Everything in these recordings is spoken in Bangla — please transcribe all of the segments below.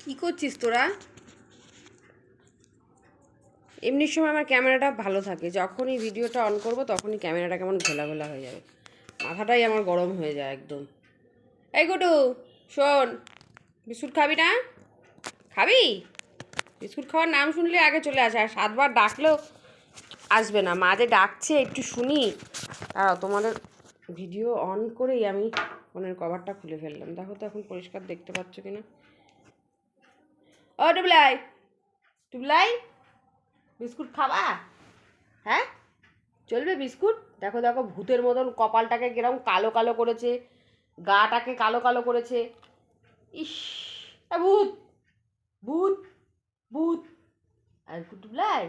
কি করছিস তোরা? এমনি সময় আমার ক্যামেরাটা ভালো থাকে, যখনই ভিডিওটা অন করব তখনই ক্যামেরাটা কেমন ঘোলা ঘোলা হয়ে যাবে, মাথাটাই আমার গরম হয়ে যায় একদম। এই গুটু, শোন, বিস্কুট খাবি না? খাবি? বিস্কুট খাওয়ার নাম শুনলে আগে চলে আসে, আর 7বার ডাকলেও আসবে না। মা যে ডাকছে একটু শুনি। আর তোমাদের ভিডিও অন করেই আমি ফোনের কভারটা খুলে ফেললাম। দেখো তো এখন পরিষ্কার দেখতে পাচ্ছ কিনা। ও টুবলাই, টুবলাই, বিস্কুট খাবা? হ্যাঁ, চলবে বিস্কুট? দেখো দেখো, ভূতের মতন কপালটাকে কিরকম কালো কালো করেছে, গাটাকে কালো কালো করেছে। ইস, ভূত, ভূত, ভূত। আর টুবলাই,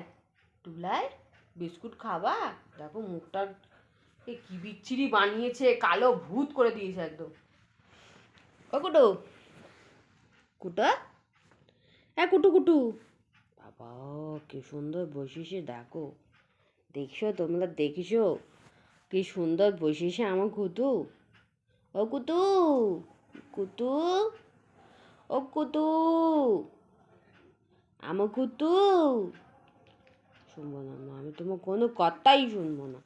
টুবলাই, বিস্কুট খাবা? দেখো মুখটা কি বিচ্ছিরি বানিয়েছে, কালো ভূত করে দিয়েছে একদম। ও কুটু, কুটা, হ্যাঁ কুটু কুটু, বাবা কি সুন্দর বসিসে, দেখো, দেখছো তোমরা, দেখিছো কি সুন্দর বসিসে আমার কুতু। ও কুতু, কুতু, ও কুতু, আমার কুতু। শুনবো না মা, আমি তোমার কোনো কথাই শুনবো না,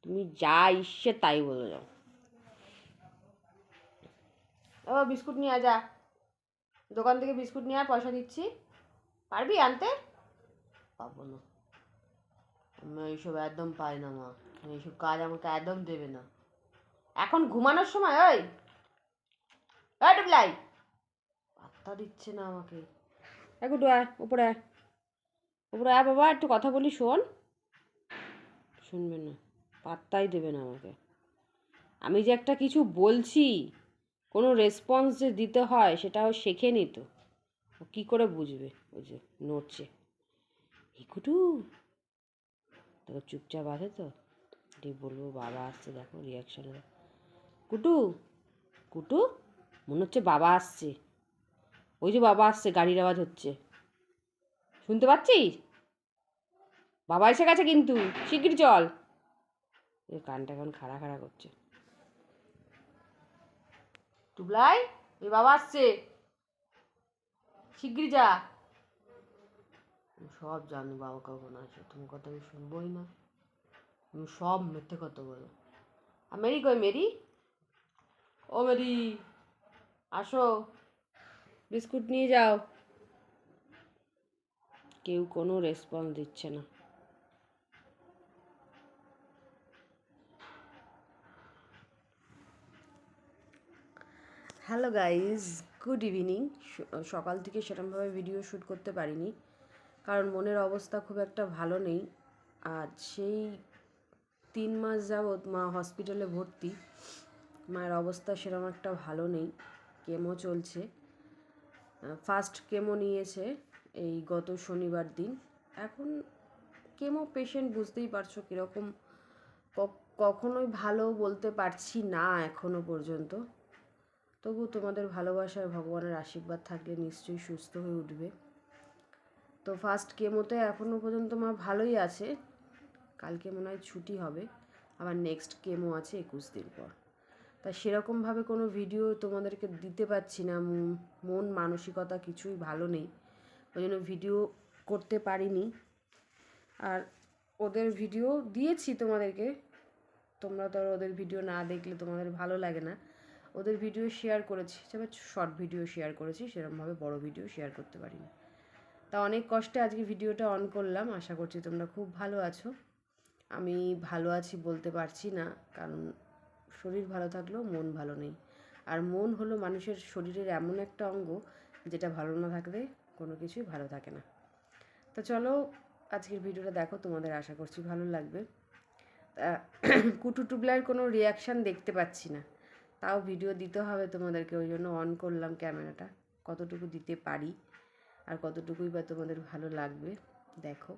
তুমি যা ইচ্ছে তাই বলে যাও। ও বিস্কুট নিয়ে যা, দোকান থেকে বিস্কুট নিয়ে আর, পয়সা দিচ্ছি। পারবি আনতে? পাবো না, আমি এইসব একদম পাই না মা, এইসব কাজ আমাকে একদম দেবে না এখন ঘুমানোর সময়। ওই ডুবলাই, পাত্তা দিচ্ছে না আমাকে। একটু আয় উপরে, আয় উপরে, আয় বাবা, একটু কথা বলি, শোন। শুনবে না, পাত্তাই দেবে না আমাকে। আমি যে একটা কিছু বলছি, কোনো রেসপন্স যে দিতে হয় সেটাও শেখেনি তো, ও কী করে বুঝবে? ওই যে নড়ছে, একটু দেখো চুপচাপ আছে তো, ঠিক বলবো বাবা আসছে, দেখো রিয়াকশান। কুটু, কুটু, মনে হচ্ছে বাবা আসছে, ওই যে বাবা আসছে, গাড়ির আওয়াজ হচ্ছে, শুনতে পাচ্ছিস? বাবা এসে গেছে কিন্তু, শিগগির চল। এই কানটা এখন খাড়া খাড়া করছে। টুবলাই, এই বাবা আসছে, শিগগির যা। সব জানি বাবা কখন আসে, তুমি কথা আমি শুনবোই না, তুমি সব মিথ্যে কথা বলো। আর মেরি কই, মেরি? ও মেরি, আসো, বিস্কুট নিয়ে যাও। কেউ কোনো রেসপন্স দিচ্ছে না। Hello guys, good evening. সকাল থেকে সেরকমভাবে ভিডিও শ্যুট করতে পারিনি, কারণ মনের অবস্থা খুব একটা ভালো নেই। আজ সেই 3 মাস যাবৎ মা হসপিটালে ভর্তি, মায়ের অবস্থা সেরকম একটা ভালো নেই, কেমো চলছে। ফার্স্ট কেমো নিয়েছে এই গত শনিবার দিন। এখন কেমো পেশেন্ট, বুঝতেই পারছো কীরকম, কখনোই ভালো বলতে পারছি না এখনও পর্যন্ত। তবু তোমাদের ভালোবাসায়, ভগবানের আশীর্বাদ থাকলে নিশ্চয়ই সুস্থ হয়ে উঠবে। তো ফার্স্ট কেমোতে এখনও পর্যন্ত মা ভালোই আছে, কালকে মনে হয় ছুটি হবে, আবার নেক্সট কেমো আছে 21 দিন পর। তা সেরকমভাবে কোনো ভিডিও তোমাদেরকে দিতে পারছি না, মন মানসিকতা কিছুই ভালো নেই, ওই জন্য ভিডিও করতে পারিনি। আর ওদের ভিডিও দিয়েছি তোমাদেরকে, তোমরা তো আর ওদের ভিডিও না দেখলে তোমাদের ভালো লাগে না। ওদের ভিডিও শেয়ার করেছি, তবে শর্ট ভিডিও শেয়ার করেছি, সেরকমভাবে বড় ভিডিও শেয়ার করতে পারিনি। তা অনেক কষ্টে আজকে ভিডিওটা অন করলাম, আশা করছি তোমরা খুব ভালো আছো। আমি ভালো আছি বলতে পারছি না, কারণ শরীর ভালো থাকলেও মন ভালো নেই। আর মন হলো মানুষের শরীরের এমন একটা অঙ্গ, যেটা ভালো না থাকলে কোনো কিছুই ভালো থাকে না। তো চলো আজকের ভিডিওটা দেখো, তোমাদের আশা করছি ভালো লাগবে। কুটু টুবলার কোনো রিয়াকশান দেখতে পাচ্ছি না, তাও ভিডিও দিতে হবে তোমাদেরকে, ওই জন্য অন করলাম ক্যামেরাটা। কতটুকু দিতে পারি আর কতটুকুই বা তোমাদের ভালো লাগবে দেখো।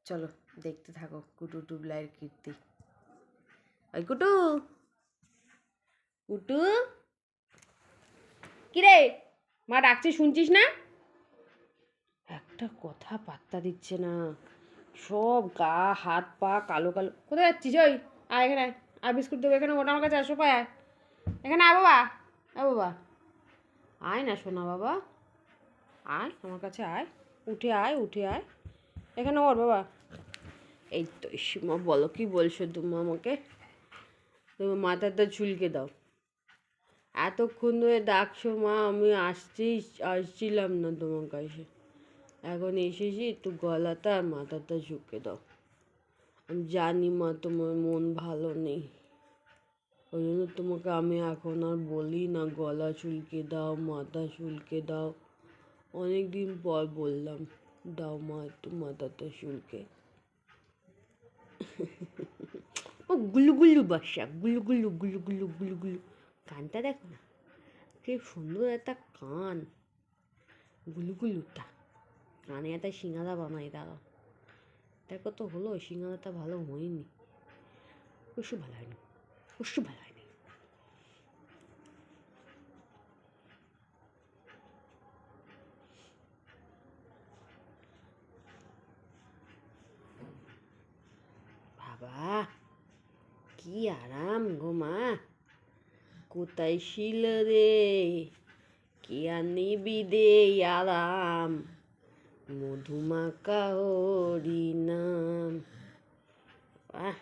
চলো দেখতে থাকো কুটু টুবলাইয়ের কীর্তি। ওই কুটু, কুটু, কিরে মা ডাকছে শুনছিস না? একটা কথা পাত্তা দিচ্ছে না, সব গা হাত পা কালো কালো। কোথায় যাচ্ছিস? ওই আয় এখানে, আর বিস্কুট দেবো এখানে, ওটা আমার কাছে আসো, পায় আয় এখানে, আয় বাবা, আয় বাবা, আয় না সোনা বাবা, আয় আমার কাছে আয়, উঠে আয়, উঠে আয়, এখানে ওর বাবা। এই তো সীমা, বলো কি বলছো তুমি আমাকে? তুমি মাথাটা চুলকে দাও। এতক্ষণ ধরে ডাকছো মা, আমি আসছিলাম না তোমার কাছে, এখন এসেছি, একটু গলাটা আর মাথাটা ঝুঁকে দাও। আমি জানি মা তোমার মন ভালো নেই, ওই জন্য তোমাকে আমি এখন আর বলি না গলা চুলকে দাও, মাথা চুলকে দাও। অনেক দিন পর বললাম, দাও মা একটু মাথাটা চুলকে। ও গুলু গুলু বাসা, গুলু গুলু গুলু গুলু গুলু গুলু। কানটা দেখো না, কি সুন্দর একটা কান, গুলু গুলুটা। কানে একটা সিঙ্গারা বানাই দাঁড়াও। দেখো তো হলো, সিঙ্গারাটা ভালো হয়নি, কিছু ভালো হয়নি, কিছু ভালো হয়নি। বাবা কি আরাম গো মা, কোথায় ছিল রে, কে আর নিবি দে আরাম, মধুমাকা হরি নাম। আহ,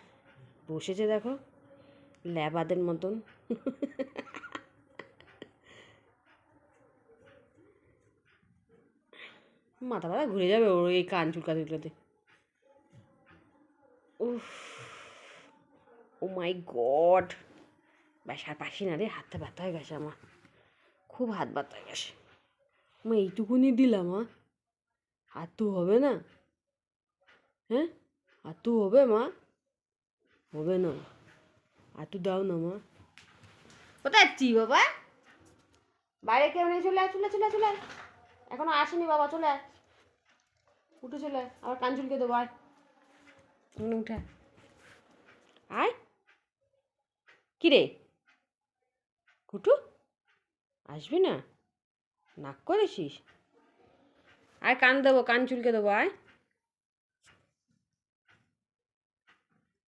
বসেছে দেখো ল্যাবাদের মতন। মাথা ব্যথা ঘুরে যাবে ওর এই কান চুলকাতে চুলকাতে। উফ, ও মাই গড, ব্যাস আর পারছি না রে, হাতটা ব্যথা হয়ে গেছে আমার, খুব হাত ব্যথা হয়ে গেছে। মা এইটুকুনি দিলাম মা, আর তো হবে না? হ্যাঁ, আর তো হবে মা? হবে না, আর তো দাও না মা। কোথায় যাচ্ছি বাবা? বাইরে কেউ নেই, চলে আয়, চলে চলে চলে আয়। এখনো আসেনি বাবা, চলে আয়, উঠে চলে আয়, আবার কান চুলকে দেবো, আয় উঠে আয়। কিরে কুটু, আসবি না? নাক করেছিস? আয় কান দেবো, কান চুলকে দেবো, আয়।